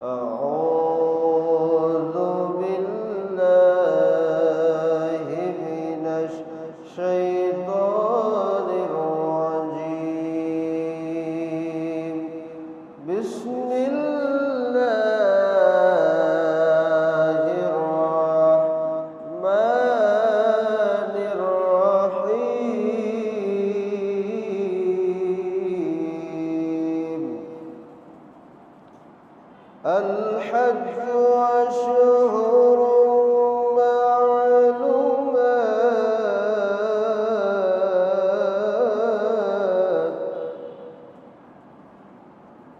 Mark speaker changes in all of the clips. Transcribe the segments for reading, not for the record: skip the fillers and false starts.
Speaker 1: أعوذ بالله من الشيطان الرجيم. بسم الله الرحمن الرحيم. الحج أشهر معلومات،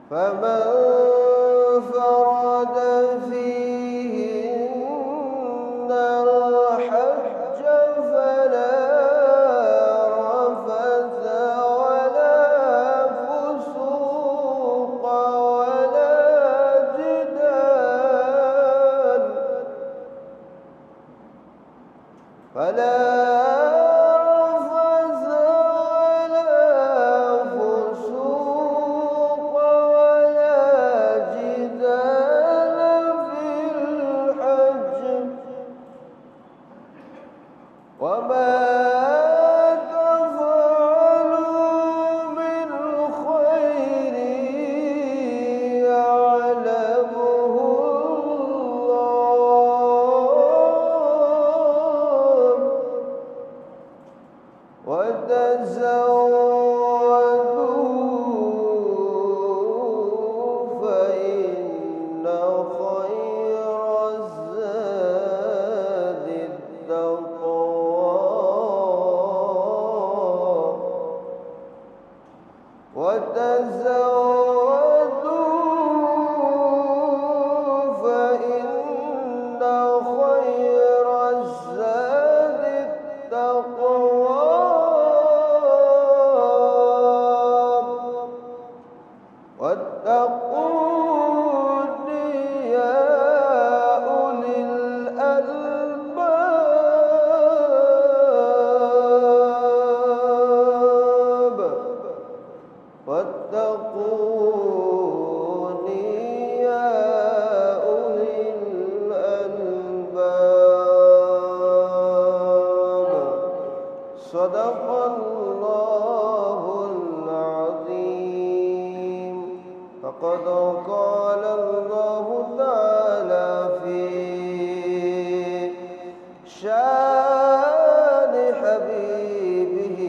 Speaker 1: فمن فرض فيهن الحج فلا رفث ولا فسوق ولا جدال في الحج، وما تفعلوا من خير يعلمه الله، وتزودوا فإن خير الزاد التقوى، فإن خير الزاد التقوى، واتقون يا أولي الألباب، واتقوني يا أولي الألباب. صدق الله العظيم. فقد قال الله تعالى في شان حبيبه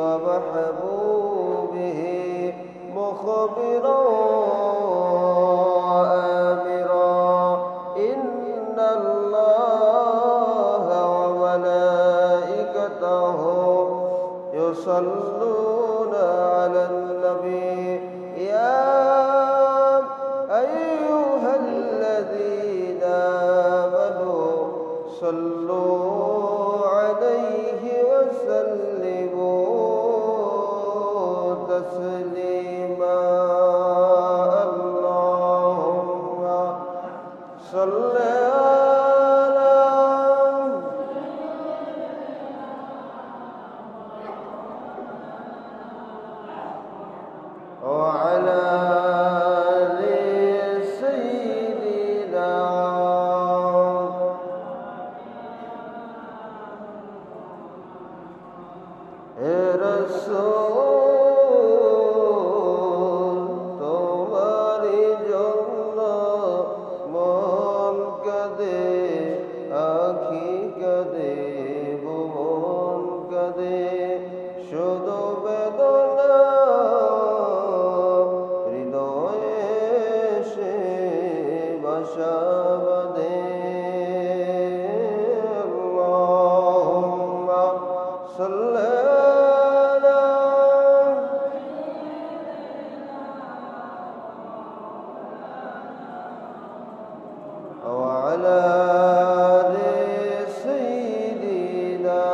Speaker 1: ومحبوبه مخبرا وآمرا: إن الله وملائكته يصلون على النبي، يا أيها الذين آمنوا صلوا عليه وسلموا تسليما. اللهم صل وعلى آل سيدنا রাসূল, তোমারি জন্য মন কাঁদে, আখি কাঁদে, ভুবন কাঁদে, শুধু বেদনা হৃদয়ে সে বাসা বাঁধে। আল্লাহুম্মা সাল্লি আলা وعلى آل سيدنا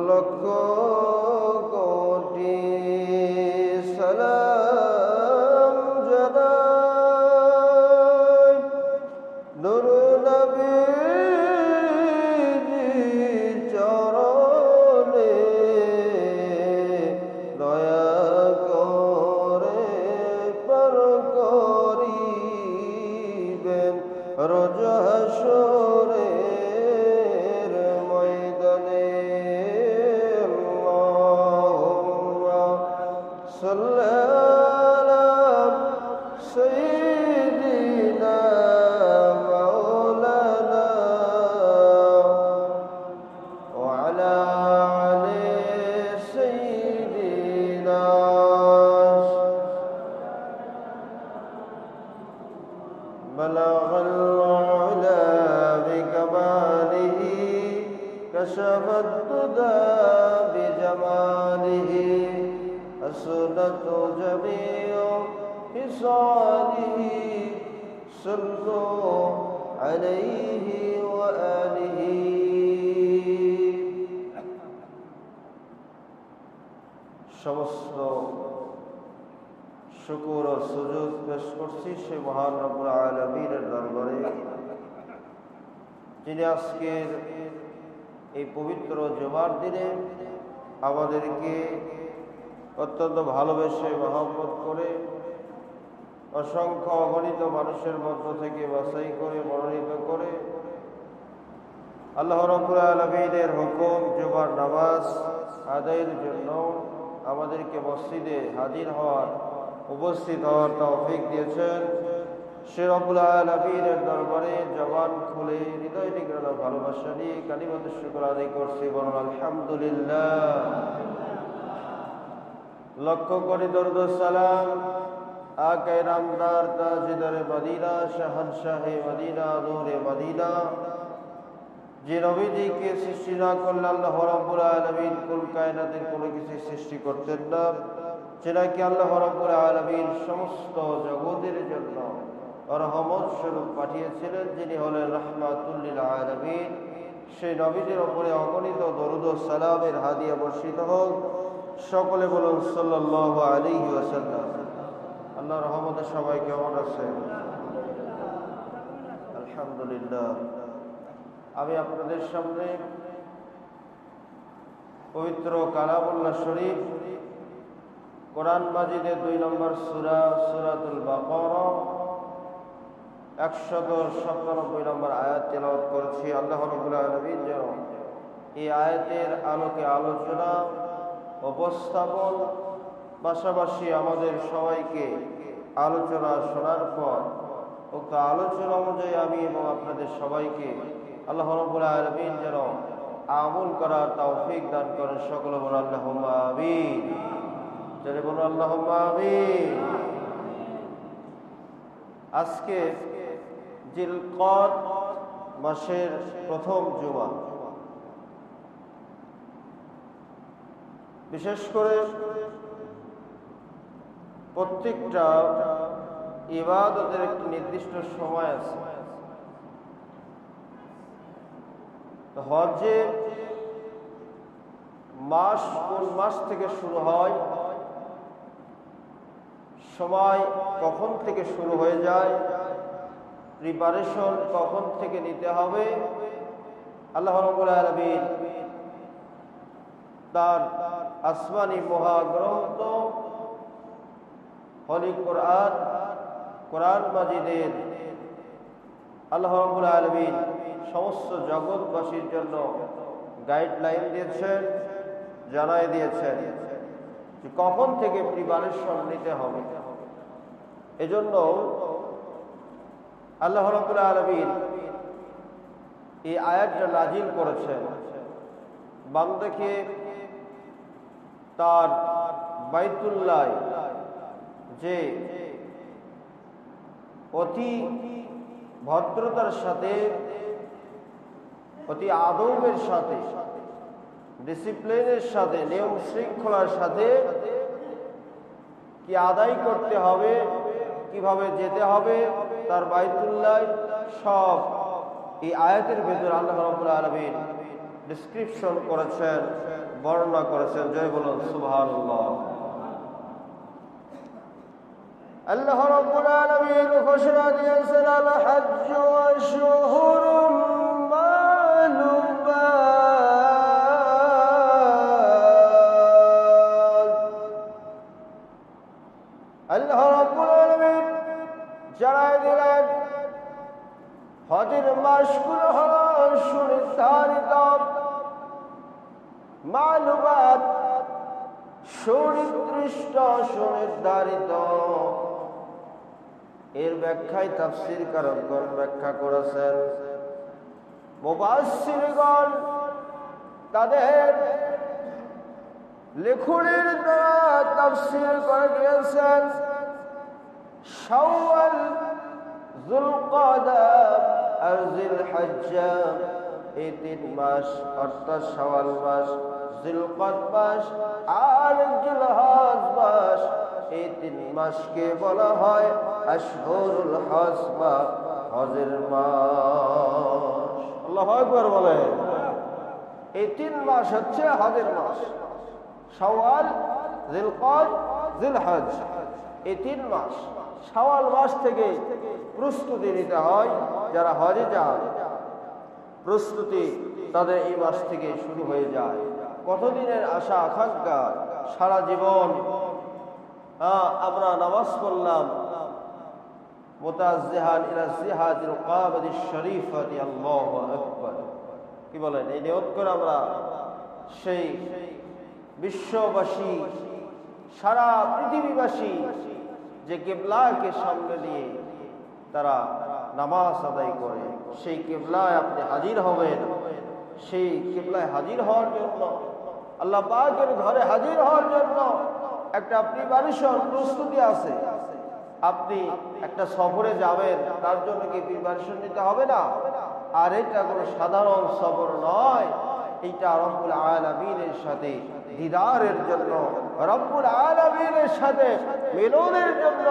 Speaker 1: লক্ষ কোটি সালাম জানাই নূর নবীর চরণে, صل على سيدنا مولانا وعلى آل سيدنا بلغ العلا بكماله كشف الدجى بجماله حسنت جميع خصاله صلوا عليه وآله সমস্ত শুকর ও সুজুদ পেশ করছি সেই মহান রব্বুল আলামিনের দরবারে, যিনি আজকের এই পবিত্র জুমার দিনে আমাদেরকে অত্যন্ত ভালোবেসে মহব্বত করে অসংখ্য অগণিত মানুষের মধ্য থেকে বাছাই করে মনোনীত করে আল্লাহ রাব্বুল আলামিনের হুকুম জুমার নামাজ আদায়ের জন্য আমাদেরকে মসজিদে হাজির হওয়ার উপস্থিত হওয়ার তৌফিক দিয়েছেন। সে রব্বুল আলামিনের দরবারে জবান খুলে হৃদয় নিগ্রহ ভালোবাসা নিয়ে কালিমাত শুকর আদায় করছি, বলুন আলহামদুলিল্লাহ। লক্ষ কোটি দরুদ ও সালাম আকে নামদার তাজদারে মদিনা শাহনশাহে মদিনা নূরে মদিনা, যে নবীজিকে সৃষ্টি না করলে আল্লাহ রাব্বুল আলামিন কুল কায়নাতের কোনো কিছু সৃষ্টি করতেন না, যে নাকি আল্লাহ রাব্বুল আলামিন সমস্ত জগতের জন্য রহমত স্বরূপ পাঠিয়েছিলেন, যিনি হলেন রাহমাতুল লিল আলামিন। সেই নবীজির উপরে অগণিত দরুদ ও সালামের হাদিয়া বর্ষিত হোক। সকলে বলুন সাল্লাল্লাহু আলাইহি ওয়াসাল্লাম। আল্লাহর রহমতে সবাই কেমন আছেন? আলহামদুলিল্লাহ। আমি আপনাদের সামনে পবিত্র কালামুল্লাহ শরীফ কোরআন মাজিদের 2 নম্বর সূরা সূরাতুল বাকারা 197 নম্বর আয়াত তেলাওয়াত করেছি। আল্লাহ রাব্বুল আলামিন যেন এই আয়াতের আলোকে আলোচনা উপস্থাপন, পাশাপাশি আমাদের সবাইকে আলোচনা শোনার পর উক্ত আলোচনা অনুযায়ী আমি এবং আপনাদের সবাইকে আল্লাহ রাব্বুল আলামিন যেন আমল করার তৌফিক দান করেন। সকলে বলুন আল্লাহুম্মা আমিন। জোরে বলুন আল্লাহুম্মা আমিন। আজকে জিলকদ মাসের প্রথম জুমা। বিশেষ করে প্রত্যেকটা ইবাদতের একটি নির্দিষ্ট সময় আছে। হজ্জের মাস কোন মাস থেকে শুরু হয়, সময় কখন থেকে শুরু হয়ে যায়, প্রিপারেশন কখন থেকে নিতে হবে, আল্লাহ রাব্বুল আলামিন তার আসমানি মহাগ্রন্থ হলি কোরআন মাজিদের আল্লাহ রাব্বুল আলামিন সমস্ত জগৎবাসীর জন্য গাইডলাইন দিয়েছেন, জানাই দিয়েছেন যে কখন থেকে প্রিপারেশন নিতে হবে। এজন্য আল্লাহ রাব্বুল আলামিন এই আয়াতটা নাজিল করেছেন বান্দাকে তার বাইতুল্লাহ যে অতি ভদ্রতার সাথে, অতি আদবের সাথে, ডিসিপ্লিনের সাথে, নিয়ম শৃঙ্খলার সাথে কি আদায় করতে হবে, কিভাবে যেতে হবে তার বাইতুল্লাহ, সব এই আয়াতের ভেতরে আল্লাহ রাব্বুল আলামিন ডেসক্রিপশন করেছেন, বর্ণনা করেছেন। জয় বলুন সুবহানাল্লাহ। আল্লাহ রাব্বুল আলামিন ঘোষণা দিয়েছেন আল হজ্জ আশহুরুম মালুমাত। আল্লাহ রাব্বুল আলামিন জানাই দিলেন হজের মাসগুলো হলো সুনির্ধারিত, মালুমাত সুনির্দিষ্ট সুনির্দিষ্ট সুনির্ধারিত। এর ব্যাখ্যায় তাফসীর কারকগণ ব্যাখ্যা করেছেন, মুফাসসিরগণ তাদের লেখনীর দ্বারা তাফসীর করে গিয়েছেন শাওয়াল, যুলকাদা আর জিলহজ্জা, এই 3 মাস অর্থাৎ শাওয়াল মাস, জিলকাদ মাস আর জিলহজ মাস, এই 3 মাসকে বলা হয় আশহুরুল হজ বা হজের মাস। আল্লাহু আকবার বলেন। এই 3 মাস হচ্ছে হজের মাস, শাওয়াল, জিলকাদ, জিলহজ, এই 3 মাস। শাওয়াল মাস থেকে প্রস্তুতি নিতে হয়, যারা হজে যান প্রস্তুতি তাদের এই মাস থেকে শুরু হয়ে যায়। কতদিনের আশা আকাঙ্ক্ষা, সারা জীবন আমরা নামাজ পড়লাম মুতাজ্জিহান ইলা জিহাদিল কাবাতিশ শরীফাতি, আল্লাহু আকবার, কি বলেন, এই নিয়ত করে আমরা সেই বিশ্ববাসী, সারা পৃথিবীবাসী যে কিবলাকে সামনে নিয়ে তারা নামাজ আদায় করে, সেই কিবলায় আপনি হাজির হবেন। সেই কিবলায় হাজির হওয়ার জন্য, আল্লাহ পাকের ঘরে হাজির হওয়ার জন্য একটা প্রিপারেশন, প্রস্তুতি আছে। আপনি একটা সফরে যাবেন, তার জন্য কি প্রিপারেশন নিতে হবে না? আর এটা কোনো সাধারণ সফর নয়, এটা রব্বুল আলামিনের সাথে দিদারের জন্য, রব্বুল আলামিনের সাথে মিলনের জন্য,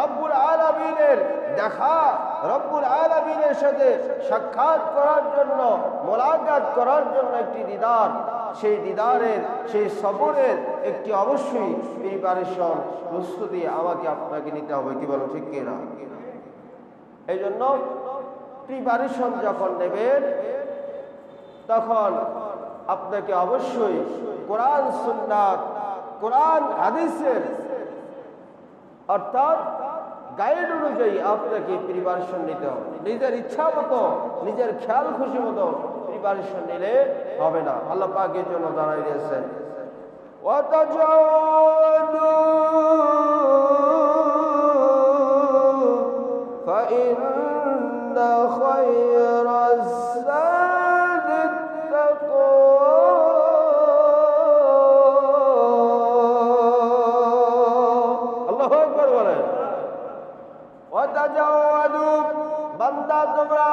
Speaker 1: রব্বুল আলামিনের দেখা, রব্বুল আলামিনের সাথে সাক্ষাৎ করার জন্য, মোলাকাত করার জন্য একটি দিদার। সেই দিদারের, সেই সফরের একটি অবশ্যই প্রিপারেশন, প্রস্তুতি আমাকে আপনাকে নিতে হবে, কি বলো, ঠিক কিনা? এই জন্য প্রিপারেশন যখন নেবেন তখন আপনাকে অবশ্যই কোরআন সুন্নাত, কোরআন হাদিসের অর্থাৎ গাইড অনুযায়ী আপনাকে প্রিপারেশন নিতে হবে। নিজের ইচ্ছা মতো, নিজের খেয়াল খুশি মতো প্রিপারেশন নিলে হবে না। আল্লাহ পাকের জন্য জানাই দিয়েছেন, ওয়াতাজাওয়াদু ফাইন্না খায়রাজ যাদিত তাকওয়া। আল্লাহু আকবার বলেন। ওয়াতাজাওয়াদু, বান্দা তোমরা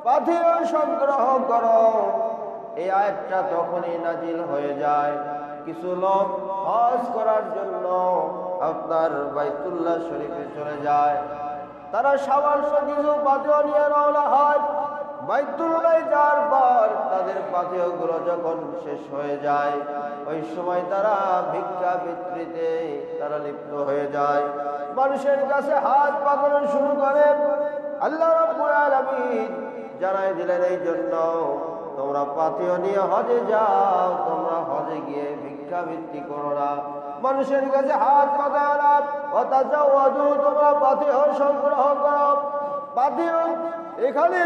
Speaker 1: পাথেয় সংগ্রহ করো। এই আয়াতটা তখনই নাজিল হয়ে যায় কিছু লোক হজ করার জন্য আপনার বাইতুল্লাহ শরীফে চলে যায়। তারা সামান্য কিছু পাথেয় নিয়ে রওনা হয়। বাইতুল্লাহ যাওয়ার পর তাদের পাথেয়গুলো যখন শেষ হয়ে যায়, ওই সময় তারা ভিক্ষা বিক্রিতে তারা লিপ্ত হয়ে যায়। মানুষের কাছে হাত পাকানো শুরু করে। আল্লাহ রাব্বুল আলামিন জানাই দিলেন, এই জন্য তোমরা পাথেয় নিয়ে হজে যাও, তোমরা হজে গিয়ে ভিক্ষা বৃত্তি করো না, মানুষের কাছে হাত পাকাও না। ওয়াতাজাওয়াদু, তোমরা পাথেয় সংগ্রহ করো। পাথেয় এখানে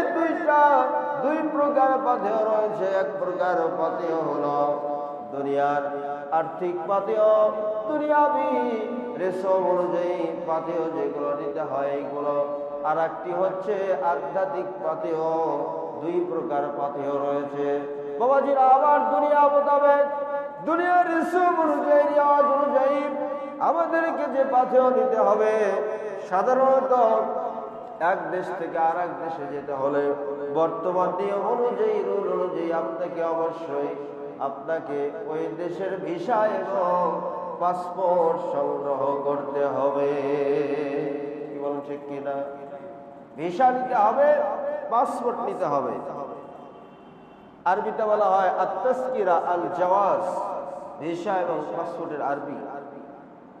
Speaker 1: দুই প্রকার পাথেয় রয়েছে। এক প্রকার পাথেয় হলো দুনিয়ার আর্থিক পাথেয়, দুনিয়াবি রেশম অনুযায়ী পাথেয় যেগুলো নিতে হয় এইগুলো। আর একটি হচ্ছে আধ্যাত্মিক পাথেয়। 2 প্রকার পাথেয় রয়েছে বাবাজিরা। আবার দুনিয়া মোতাবেক, দুনিয়ার রেশম অনুযায়ী, রেওয়াজ অনুযায়ী আমাদেরকে যে পাথেয় নিতে হবে, সাধারণত এক দেশ থেকে আর এক দেশে যেতে হলে বর্তমান নিয়ম অনুযায়ী, রুল অনুযায়ী আপনাকে অবশ্যই আপনাকে ওই দেশের ভিসা এবং পাসপোর্ট সংগ্রহ করতে হবে, কি বলুন, ঠিক কিনা? ভিসা নিতে হবে, পাসপোর্ট নিতে হবে। আরবিতে বলা হয় আত-তাসকিরা আল জাওয়াজ, ভিসা এবং পাসপোর্টের আরবি।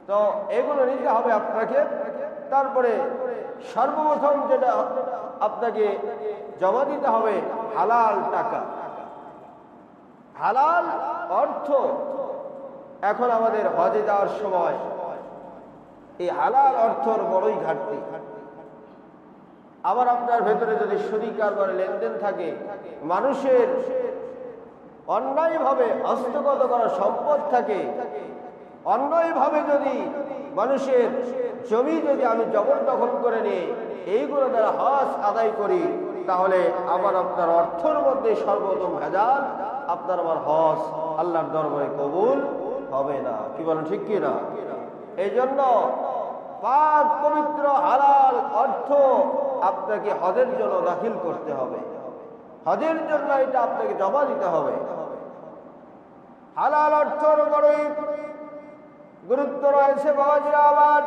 Speaker 1: তো এগুলো নিতে হবে আপনাকে। তারপরে সর্বপ্রথম যেটা আপনাকে জমা দিতে হবে হালাল টাকা, হালাল অর্থ। এখন আমাদের হজে যাওয়ার সময় এই হালাল অর্থর বড়ই ঘাটতি। আবার আপনার ভেতরে যদি সুদী কারবার লেনদেন থাকে, মানুষের অন্যায়ভাবে হস্তগত করা সম্পদ থাকে, অন্যভাবে যদি মানুষের জমি যদি আমি জবরদখল করে নিই, এইগুলো দ্বারা হজ আদায় করি, তাহলে আমার আপনার অর্থের মধ্যে সর্বপ্রথম ভেজাল, আপনার আমার হজ আল্লাহর দরবারে কবুল হবে না। কি বলেন, ঠিক কি না? এই জন্য পাক পবিত্র হালাল অর্থ আপনাকে হজের জন্য দাখিল করতে হবে। হজের জন্য এটা আপনাকে জমা দিতে হবে। হালাল অর্থর বড়ই গুরুত্ব রয়েছে বাবাজিরা আমার।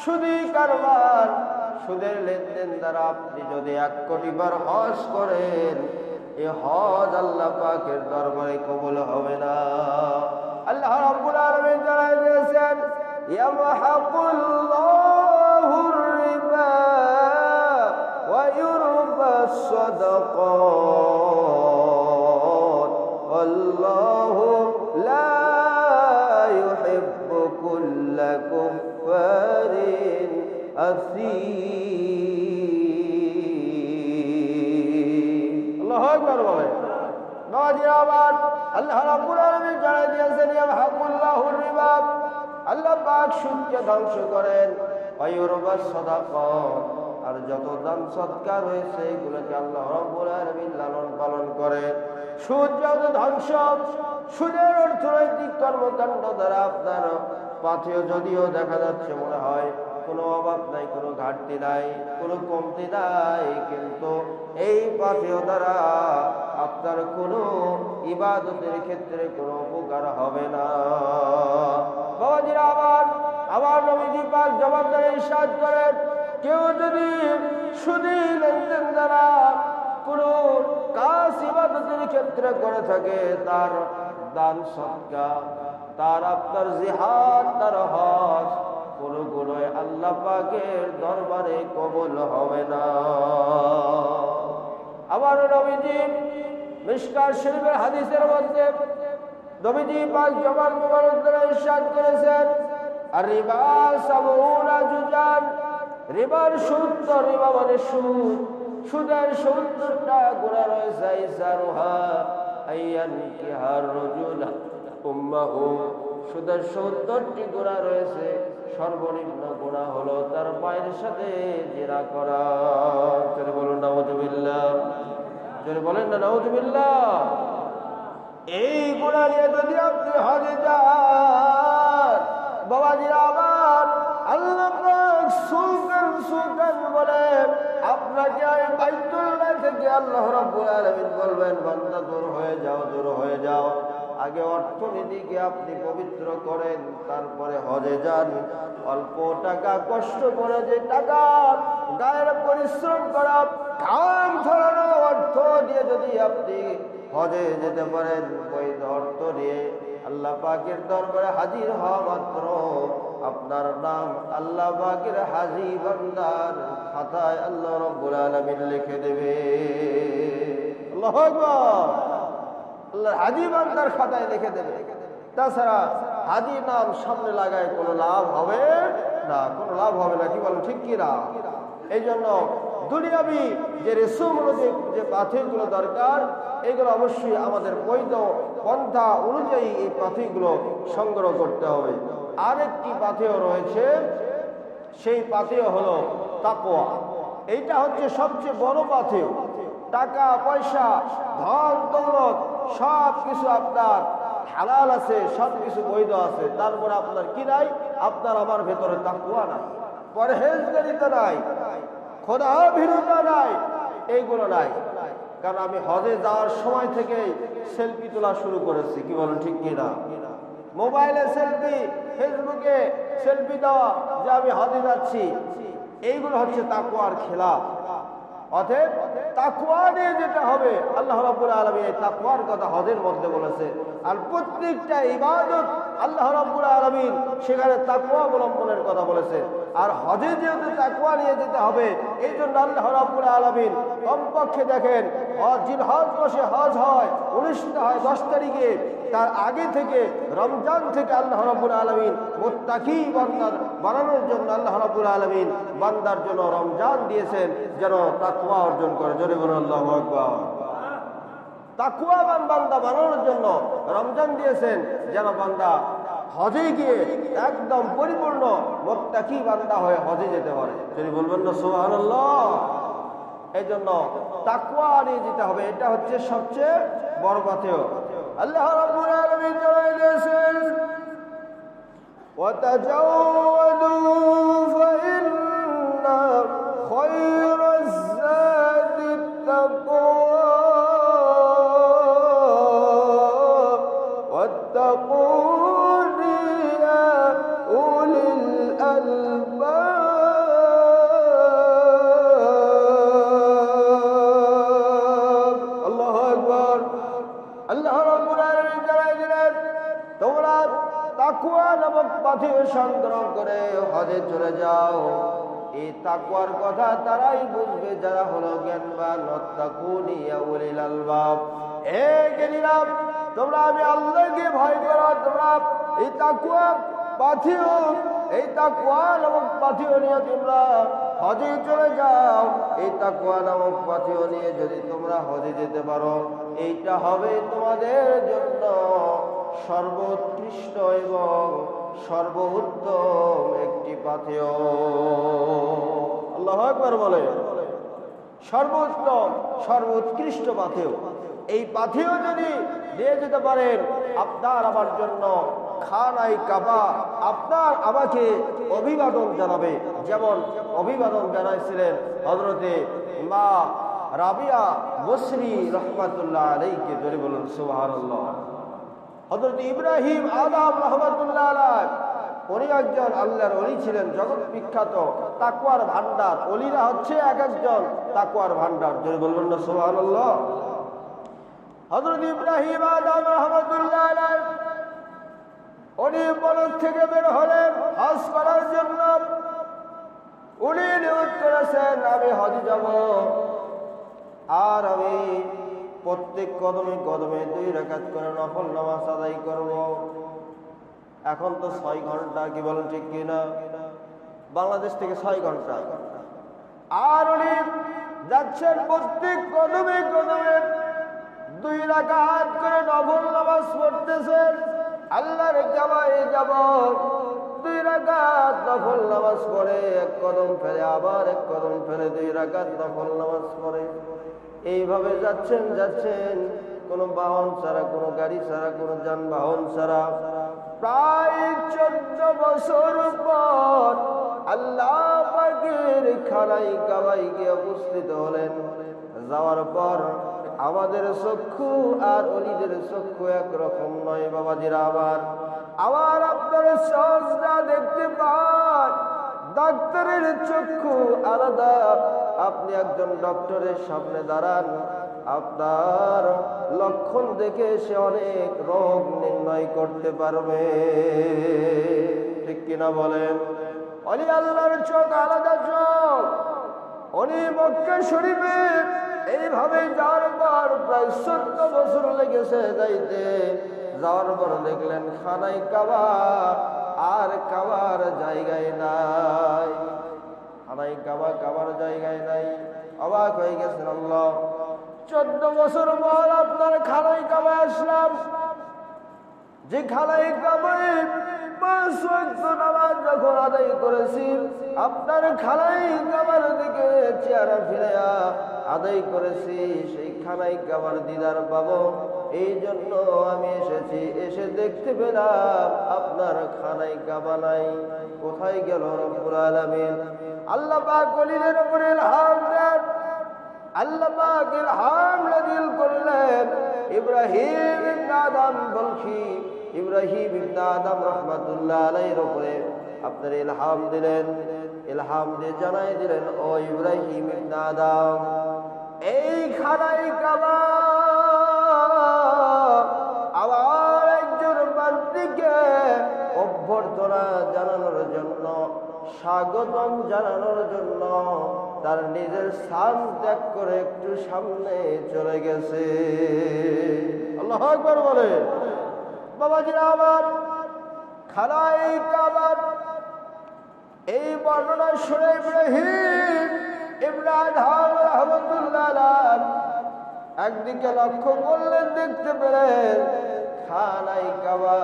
Speaker 1: সুদী কারবার, সুদের লেনদেন দ্বারা আপনি যদি 1 কোটি বার হজ করেন, এই হজ আল্লাহ পাকের দরবারে কবুল হবে না। আল্লাহ রাব্বুল আলামিন জানাই দিয়েছেন, ইয়ামহাকুল্লাহুর রিবা ওয়া ইউরবাস সাদাকাত ওয়াল্লাহু লা ইউহিব্বু কুল্লা কুফারিন আসীম। আল্লাহু আকবার বলে। নওয়াজিরা আবার আল্লাহ রাব্বুল আলামিন জানাই দিয়েছেন, ইয়ামহাকুল্লাহুর রিবা, আল্লাহ পাক সুদকে ধ্বংস করেন, ওয়া ইউরবাস সাদাকাত, আর যত দান সদকা রয়েছে এগুলোকে আল্লাহ রাব্বুল আলামিন লালন পালন করেন। সুদ যত ধ্বংস, সুদের অর্থনৈতিক কর্মকাণ্ড দ্বারা আপনার পাথেয় যদিও দেখা যাচ্ছে মনে হয় কোনো অভাব নাই, কোনো ঘাটতি নাই, কোনো কমতি নাই, কিন্তু এই পাথেয় দ্বারা আপনার কোনো ইবাদতের ক্ষেত্রে কোনো উপকার হবে না। বাবাজিরা আবার নবীজি পাক জবাবদারি ইরশাদ করেন, কেউ যদি সুদী লেনদেন দ্বারা কোনো কাজ ইবাদতের ক্ষেত্রে করে থাকে, তার দান সদকা, তার আপনার জিহাদ, তার হজ, কোনগুলোই আল্লাহ পাকের দরবারে কবুল হবে না। আবার নবীজি মিশকাত শরীফের হাদিসের মধ্যে নবীজি পাক জবান মুবারক দ্বারা ইরশাদ করেছেন, আর রিবা সাবউনা জুজান, রিবার 70, রিবা মানে সুদ, সুদের 70টা গুনাহ রয়েছে। ইসারুহা আইয়ান কিহার রাজুল উম্মাহু, সুদের 70টি গুনাহ রয়েছে। সর্বনিম্ন গুনাহ হলো তার মায়ের সাথে জিনা করা। জোরে বলুন নাউযুবিল্লাহ, জোরে বলেন না নাউযুবিল্লাহ। এই গুনাহ নিয়ে যদি আপনি হজে যান, বাবাজিরা আমার, আল্লাহ পাক সুকান বলে আপনাকে এই বাইতুল্লাহ থেকে আল্লাহ রাব্বুল আলামিন বলবেন, বান্দা দূর হয়ে যাও, দূর হয়ে যাও। আগে অর্থনীতিকে আপনি পবিত্র করেন, তারপরে হজে যান। অল্প টাকা কষ্ট করে যে টাকা গায়ের পরিশ্রম করা, ঘাম ঝরানো অর্থ দিয়ে যদি আপনি হজে যেতে পারেন, ওই অর্থ নিয়ে আল্লাহ পাকের দরবারে হাজির হওয়া মাত্র আপনার নাম আল্লাহ পাকের হাজী বান্দার খাতায় আল্লাহ রাব্বুল আলামিন লিখে দেবে। আল্লাহু আকবার। আল্লাহ হাজী বান্দার খাতায় লিখে দেবে। তাছাড়া হাজী নাম সামনে লাগায় কোনো লাভ হবে না, কোনো লাভ হবে না। কি বলেন, ঠিক কি না? এই জন্য দুনিয়াবি যে রেসুম অনুযায়ী যে পাথেয়গুলো দরকার, এগুলো অবশ্যই আমাদের বৈধ পন্থা অনুযায়ী এই পাথেয়গুলো সংগ্রহ করতে হবে। আরেকটি পাথেয় রয়েছে, সেই পাথেয় হলো তাকওয়া। এইটা হচ্ছে সবচেয়ে বড় পাথেয়। টাকা পয়সা ধন দৌলত সব কিছু আপনার হালাল আছে, সব কিছু বৈধ আছে, তারপরে আপনার কি নাই? আপনার আমার ভেতরে তাকওয়া নাই, পরহেজগারিতা নাই, খোদা ভীরুতা নাই, এইগুলো নাই। কারণ আমি হজে যাওয়ার সময় থেকে সেলফি তোলা শুরু করেছি। কি বলেন, ঠিক কি না? মোবাইলে সেলফি, ফেসবুকে সেলফি দেওয়া যে আমি হজে যাচ্ছি, এইগুলো হচ্ছে তাকওয়ার খেলাফ। অতএব তাকওয়া নিয়ে যেতে হবে। আল্লাহ রাব্বুল আলামিন এই তাকওয়ার কথা হজের মধ্যে বলেছে। আর প্রত্যেকটা ইবাদত আল্লাহ রাব্বুল আলামিন সেখানে তাকওয়া অবলম্বনের কথা বলেছে। আর হজে যেহেতু তাকওয়া নিয়ে যেতে হবে, এই জন্য আল্লাহ রাব্বুল আলামিন কমপক্ষে দেখেন, জিলহজ মাসে হজ হয়, অনুষ্ঠিত হয় 10 তারিখে, তার আগে থেকে রমজান থেকে আল্লাহ রাব্বুল আলামিন মুত্তাকি বান্দা বানানোর জন্য আল্লাহ রাব্বুল আলামিন বান্দার জন্য রমজান দিয়েছেন, যেন তাকওয়া অর্জন করে। জোরে বলুন আল্লাহু আকবার। তাকওয়াবান বান্দা বানানোর জন্য রমজান দিয়েছেন, যেন বান্দা হজে গিয়ে একদম পরিপূর্ণ মুত্তাকি বান্দা হয়ে হজে যেতে পারে। যদি বলবেন না সুবহানাল্লাহ। এই জন্য তাকওয়া নিয়ে যেতে হবে, এটা হচ্ছে সবচেয়ে বড় পাথেয়। আল্লাহ রাব্বুল আলামিন জানাই দিয়েছেন, ওয়াতাজাওয়াদু ফাইন্না খায়রাজ যাদিত তাকওয়া ওয়াত্তাকুনি ইয়া উলিল আলবাব। আল্লাহু আকবার। আল্লাহ রাব্বুল আলামিন জানাই দিলেন, তোমরা তাকওয়া নামক পাথেয় সংগ্রহ করে হজে চলে যাও। এই তাকওয়ার কথা তারাই বুঝবে যারা হলো জ্ঞানবান। ওয়াত্তাকুনি ইয়া উলিল আলবাব। হে জ্ঞানীরা, তোমরা আমি আল্লাহকে ভয় করো। তোমরা এই তাকওয়া পাথেয়, এই তাকওয়া নামক পাথেয় নিয়ে তোমরা হজে চলে যাও। এই তাকওয়া নামক পাথেয় নিয়ে যদি তোমরা হজে যেতে পারো, এইটা হবে তোমাদের জন্য সর্বোৎকৃষ্ট এবং সর্বোত্তম একটি পাথেয়। আল্লাহু আকবার বলে। সর্বোত্তম সর্বোৎকৃষ্ট পাথেয়। এই পাথেয় যদি নিয়ে যেতে পারেন, আপনার আমার জন্য খানায় কাবা আপনার আমাকে অভিবাদন জানাবে, যেমন অভিবাদন জানাইছিলেন হযরতে মা রাবিয়া বসরি রহমাতুল্লাহ আলাইহিকে। ধরে বলুন সুবহানাল্লাহ। হযরত ইব্রাহিম আদম রহমাতুল্লাহ আলাইহি, উনি একজন আল্লাহর ওলি ছিলেন, জগৎ বিখ্যাত তাকওয়ার ভান্ডার। ওলিরা হচ্ছে এক একজন তাকওয়ার ভান্ডার। ধরে বলবেন না সুবহানাল্লাহ। হযরত ইব্রাহিম আদম রহমাতুল্লাহ আলাইহি উনি বলদ থেকে বের হলেন হজ করার জন্য। উনি নিয়ত করেছেন, আমি হজে যাব, আর আমি প্রত্যেক কদমে কদমে 2 রাকাত করে নফল নামাজ আদায় করব। এখন তো 6 ঘন্টা, কি বলেন ঠিক কিনা? বাংলাদেশ থেকে 6 ঘন্টা। আর উনি যাচ্ছেন প্রত্যেক কদমে কদমে 2 রাকাত করে নফল নামাজ পড়তেছেন। আল্লাহর কাবায় যাব, 2 রাকাত নফল নামাজ পড়ে, 1 কদম ফেলে আবার 1 কদম ফেলে 2 রাকাত নফল নামাজ পড়ে। এইভাবে যাচ্ছেন যাচ্ছেন, কোনো বাহন ছাড়া, কোনো গাড়ি ছাড়া, কোনো যানবাহন ছাড়া। প্রায় 14 বছর পর আল্লাহ পাকের খানায় কাবায় গিয়ে উপস্থিত হলেন। যাওয়ার পর আমাদের চক্ষু আর ওলিদের চক্ষু একরকম নয় বাবাজিরা। আবার আপনার সহজটা দেখতে পান, ডাক্তারের চক্ষু আলাদা। আপনি একজন ডক্টরের সামনে দাঁড়ান, আপনার লক্ষণ দেখে সে অনেক রোগ নির্ণয় করতে পারবে, ঠিক কিনা বলেন? অলি আল্লাহর চোখ আলাদা চোখ। উনি মক্কা শরীফে এইভাবে যাওয়ার পর প্রায় 14 বছর লেগেছে যাইতে। যাওয়ার পর দেখলেন খানায় কাবা আর কাবার জায়গায় নাই। খানায় কাবা কাবার জায়গায় নাই। অবাক হয়ে গেছেন। আল্লাহ, 14 বছর পর আপনার খানায় কাবা আসলাম, যে খানায় কাবায় 5 ওয়াক্ত নামাজ যখন আদায় করেছি, আপনার খানায় কাবার দিকে চেহারা ফিরাইয়া আদায় করেছি, সেই খানায় কাবার দিদার পাবো। এই জন্য আমি এসেছি। এসে দেখতে পেলাম আপনার খানায় কাবা নাই। কোথায় গেল রব্বুল আলামিন? আল্লাহ পাক ওলিদের উপরে ইলহাম দেন। আল্লাহ পাক ইলহাম নাযিল করলেন ইব্রাহিম ইবনে আদম বলখি, ইব্রাহিম ইবনে আদম রাহমাতুল্লাহ আলাইহির উপরে আপনার ইলহাম দিলেন। ইলহাম দিয়ে জানাই দিলেন, ও ইব্রাহিম ইবনে আদম, এই খানায় কাবা আবার একজন বান্দিকে অভ্যর্থনা জানানোর জন্য, স্বাগতম জানানোর জন্য তার নিজের স্থান ত্যাগ করে একটু সামনে চলে গেছে। আল্লাহু আকবার বলে। বাবাজিরা আমার, খানায় কাবার এই বর্ণনা শুনে ইব্রাহিম ইবনে আদম রাহমাতুল্লাহ আলাইহি একদিকে লক্ষ্য করলেন, দেখতে পেলেন খানায় কাবা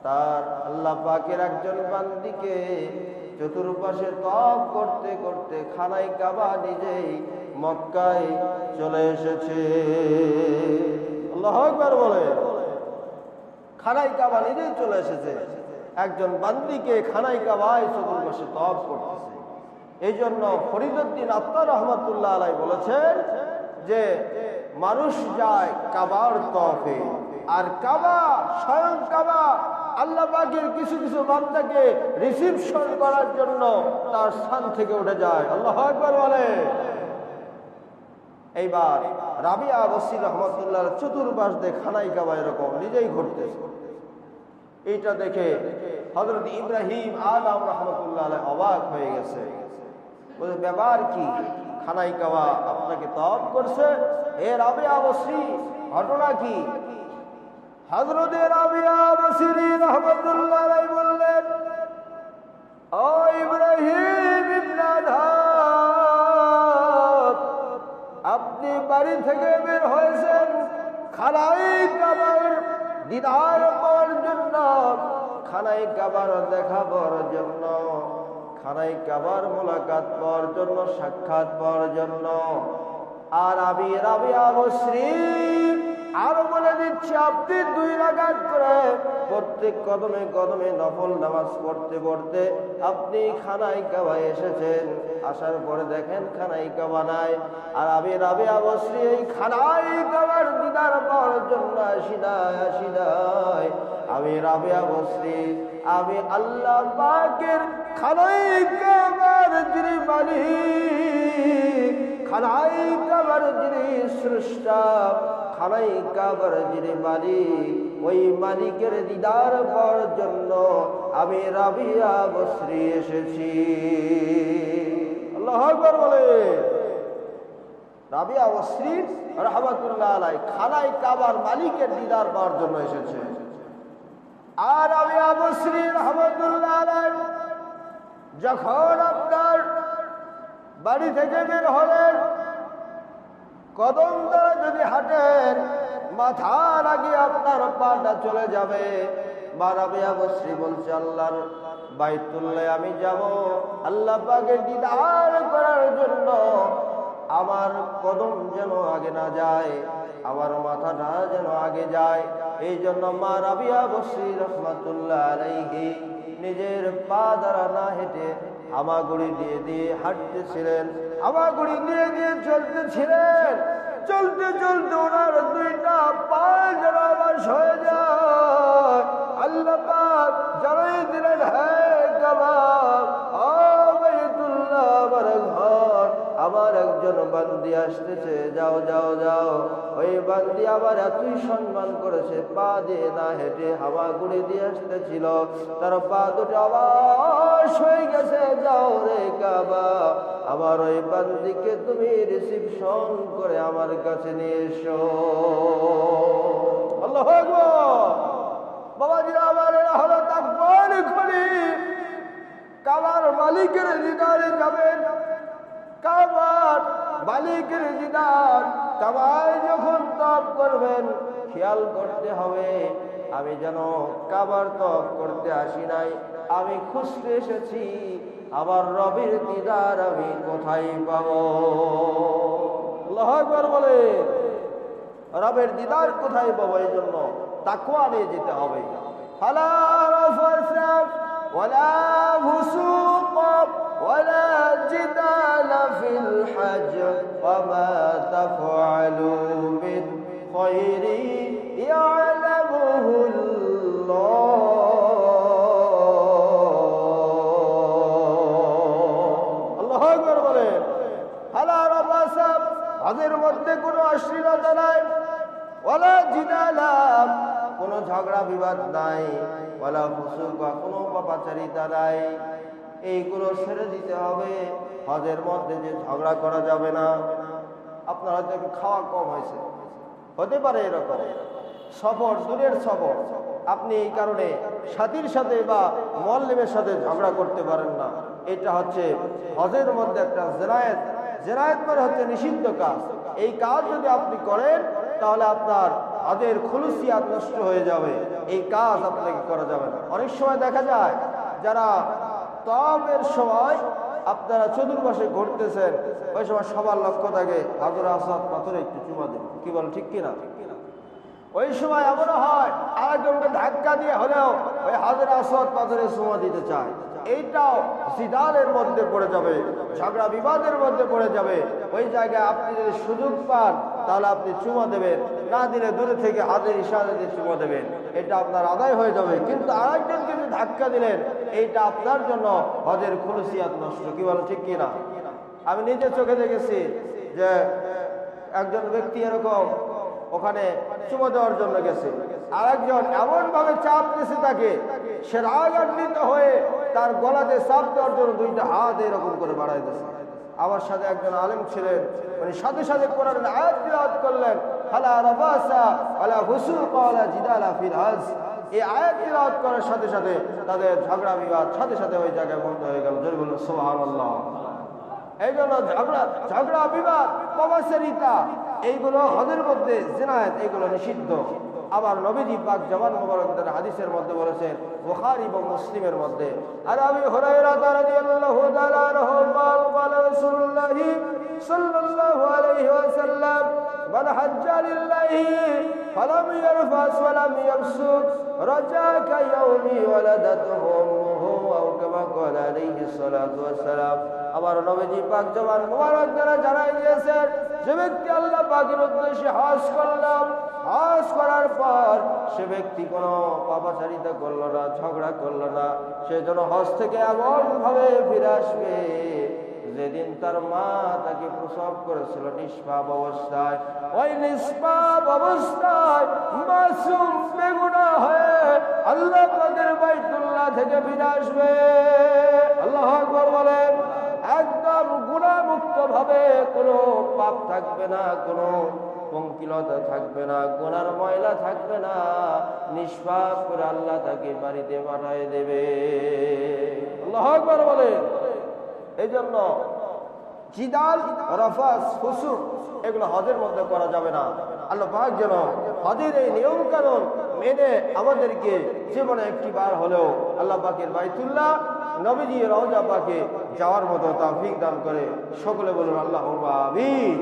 Speaker 1: তার আল্লাহ পাকের একজন বান্দিকে চতুর্পাশে তওয়াফ করতে করতে খানায় কাবা নিজেই মক্কায় চলে এসেছে। আল্লাহু আকবার বলে। খানায় কাবা নিজেই চলে এসেছে, একজন বান্দিকে খানায় কাবায় চতুর্পাশে তওয়াফ করতেছে। এই জন্য ফরিদউদ্দিন আত্মার রহমাতুল্লাহ আলাইহি বলেছেন যে মানুষ যায় কাবার তওয়াফে, আর কাবা স্বয়ং কাবা আল্লাহ পাকের কিছু কিছু বান্দাকে রিসিপশন করার জন্য তার স্থান থেকে উঠে যায়। আল্লাহু আকবার বলে। এইবার রাবিয়া বসরি রহমাতুল্লাহ চতুর্পাশ দিয়ে খানায় কাবা এরকম নিজেই ঘুরতেছে। এইটা দেখে হযরত ইব্রাহিম আলাম রহমাতুল্লাহ আলাইহি অবাক হয়ে গেছে। বলে, ব্যাপার কি? খানায় কাবা আপনাকে তওয়াফ করছে, হে রাবিয়া বসরি, ঘটনা কি? হযরত রাবিয়া বসরি রাহমাতুল্লাহ আলাইহি বললেন, ও ইব্রাহিম ইবনে আদহাম, আপনি বাড়ি থেকে বের হয়েছেন খানায় কাবার দিদার পাওয়ার জন্য, খানায় কাবার দেখা পাওয়ার জন্য, খানায় কাবার মোলাকাত পাওয়ার জন্য, সাক্ষাৎ পাওয়ার জন্য। আর আমি রাবিয়া বসরি আরো বলে দিচ্ছি, আপনি 2 রাকাত করে প্রত্যেক কদমে কদমে নফল নামাজ পড়তে পড়তে আপনি খানায় কাবায় এসেছেন। আসার পরে দেখেন খানায় কাবা নাই। আর আমি রাবিয়া বসরি এই খানায় কাবার দিদার পাওয়ার জন্য আসি নাই। আমি রাবিয়া বসরি, আমি আল্লাহ পাকের খানায় কাবার যিনি মালিক, খানায় কাবার যিনি স্রষ্টা, খানায় কাবার যিনি মালিক, ওই মালিকের দিদার পাওয়ার জন্য আমি রাবিয়া বসরি এসেছি। আল্লাহু আকবার বলে। রাবিয়া বসরি রাহমাতুল্লাহ আলাইহি খানায় কাবার মালিকের দিদার পাওয়ার জন্য এসেছে। আর রাবিয়া বসরি রাহমাতুল্লাহ আলাইহি যখন আপনার বাড়ি থেকে বের হলেন, কদম দ্বারা যদি হাঁটেন মাথার আগে আপনার পাটা চলে যাবে। মা রাবিয়া বসরি বলছে, আল্লাহর বাইতুল্লাহে আমি যাব আল্লাহ পাকের দিদার করার জন্য, আমার কদম যেন আগে না যায়, আমার মাথাটা যেন আগে যায়। এই জন্য মা রাবিয়া বসরি রাহমাতুল্লাহ আলাইহি নিজের পা দ্বারা না হেঁটে হামাগুড়ি দিয়ে দিয়ে হাঁটতেছিলেন, হামাগুড়ি দিয়ে দিয়ে চলতেছিলেন। চলতে চলতে ওনার 2টা পা যেন অবশ হয়ে যায়। আল্লাহ পাক জানাই দিলেন, হে কাবা, ও বাইতুল্লাহ, আমার ঘর, আমার একজন বান্দি আসতেছে, যাও যাও যাও। ওই বান্দি আবার এতই সম্মান করেছে, পা দিয়ে না হেঁটে হামাগুড়ি দিয়ে আসতেছিল, তার পা দুটো অবশ হয়ে গেছে। যাও রে কাবা, আমার ওই বান্দিকে তুমি রিসিপশন করে আমার কাছে নিয়ে এসো। আল্লাহু আকবার। বাবাজিরা আমার, এরা হলো তাকওয়ার খনি। কাবার মালিকের দিদারে যাবেন, কাবার মালিকের দিদার কাবায় যখন তওয়াফ করবেন, খেয়াল করতে হবে আমি যেন কাবার তওয়াফ করতে আসি নাই, আমি খুঁজতে এসেছি আমার রবের দিদার আমি কোথায় পাবো। আল্লাহু আকবার বলে। রবের দিদার কোথায় পাবো, এই জন্য তাকওয়া নিয়ে যেতে হবে। ফালা রাফাসা ওয়ালা ফুসুকা ওয়ালা জিদালা ফিল হজ ওয়া মা তাফআলু মিন খায়রি ইয়ালামুহুল্লাহ। আল্লাহু আকবার বলে। ফালা রাফাসা, হজের মধ্যে কোনো অশ্লীলতা নাই, ওয়ালা জিদালা, কোনো ঝগড়া বিবাদ নাই, ওয়ালা ফুসুকা, কোনো পাপাচারিতা নাই। এইগুলো ছেড়ে দিতে হবে। হজের মধ্যে যে ঝগড়া করা যাবে না। আপনার হয়তো একটু খাওয়া কম হয়েছে, হতে পারে এরকম সফর, দূরের সফর, আপনি এই কারণে সাথীর সাথে বা মুআল্লিমের সাথে ঝগড়া করতে পারেন না। এটা হচ্ছে হজের মধ্যে একটা জেনায়েত। জেনায়েত মানে হচ্ছে নিষিদ্ধ কাজ। এই কাজ যদি আপনি করেন তাহলে আপনার হজের খুলুসিয়াত নষ্ট হয়ে যাবে, এই কাজ আপনাকে করা যাবে না। অনেক সময় দেখা যায় যারা তওয়াফের সময় আপনারা চতুর্পাশে ঘুরতেছেন, ওই সময় সবার লক্ষ্য থাকে হাজর আসওয়াদ পাথরে একটু চুমা দেব, কি বল ঠিক কিনা? ওই সময় এমনও হয় আরেকজনকে ধাক্কা দিয়ে হলেও ওই হাজর আসওয়াদ পাথরে চুমা দিতে চায়। এইটাও জিদালের মধ্যে পড়ে যাবে, ঝগড়া বিবাদের মধ্যে পড়ে যাবে। ওই জায়গায় আপনি যদি সুযোগ পান তাহলে আপনি চুমা দেবেন, না দিলে দূরে থেকে হাতের ইশারা দিয়ে চুমা দেবেন, এটা আপনার আদায় হয়ে যাবে। কিন্তু আরেকজনকে যদি ধাক্কা দিলেন এইটা আপনার জন্য হজের খুলুসিয়াত নষ্ট, কি বলো ঠিক কিনা? আমি নিজে চোখে দেখেছি যে একজন ব্যক্তি এরকম ওখানে চুমা দেওয়ার জন্য গেছে, আরেকজন এমন ভাবে চাপ দিয়েছে তাকে, সে রাগান্বিত হয়ে তার গলাতে চাপ দেওয়ার জন্য দুইটা হাত এরকম করে বাড়াই দিয়েছে। আমার সাথে একজন আলেম ছিলেন, মানে সাথে সাথে কোরআনের আয়াত তিলাওয়াত করলেন, ফালা রাফাসা ওয়ালা ফুসুক ওয়ালা জিদালা ফিল হজ। এই আয়াত তিলাওয়াত করার সাথে সাথে তাদের ঝগড়া বিবাদ সাথে সাথে ওই জায়গায় বন্ধ হয়ে গেল। জোরে বলুন সুবহানাল্লাহ। এই জন্য ঝগড়া বিবাদ প্রবাসেরিতা এইগুলো হজের মধ্যে জিনায়াত, এইগুলো নিষিদ্ধ। আবার নবীজি পাক জবান মুবারকদের হাদিসের মধ্যে বলেছেন, বুখারী এবং মুসলিমের মধ্যে, আর আবি হুরায়রা রাদিয়াল্লাহু তাআলা আনহু قال رسول الله صلى الله عليه وسلم من حج لله فلم يرفث ولم يفسق رجع كيوم ولدته امه او كما قال عليه الصلاه والسلام। আমার নবীজি পাক জবান মুবারক দ্বারা জানাই দিয়েছেন, যে ব্যক্তি আল্লাহ পাকের উদ্দেশ্যে হজ করলাম, হজ করার পর সে ব্যক্তি কোনো পাপাচারিতা করলো না, ঝগড়া করলো না, সে যেন হজ থেকে এমন ভাবে ফিরে আসবে যেদিন তার মা তাকে প্রসব করেছিল নিষ্পাপ অবস্থায়। ওই নিষ্পাপ অবস্থায় মাসুম বেগুনাহ হয়ে আল্লাহ পাকের বাইতুল্লাহ থেকে ফিরে আসবে। আল্লাহু আকবার বলেন। একদম গুনাহমুক্ত ভাবে, কোনো পাপ থাকবে না, কোনো পঙ্কিলতা থাকবে না, গুনার ময়লা থাকবে না, নিষ্পাপ করে আল্লাহ তাকে বাড়িতে পাঠিয়ে দেবে। আল্লাহু আকবার বলেন। এই জন্য জিদাল, রাফাস, ফুসুক এগুলো হজের মধ্যে করা যাবে না। আল্লাহ পাক যেন হজের এই নিয়ম কানুন মেনে আমাদেরকে জীবনে একটি বার হলেও আল্লাহ পাকের বাইতুল্লাহ নবীজি রওজা পাকে যাওয়ার মতো তৌফিক দান করে। সকলে বলুন আল্লাহুম্মা আমিন।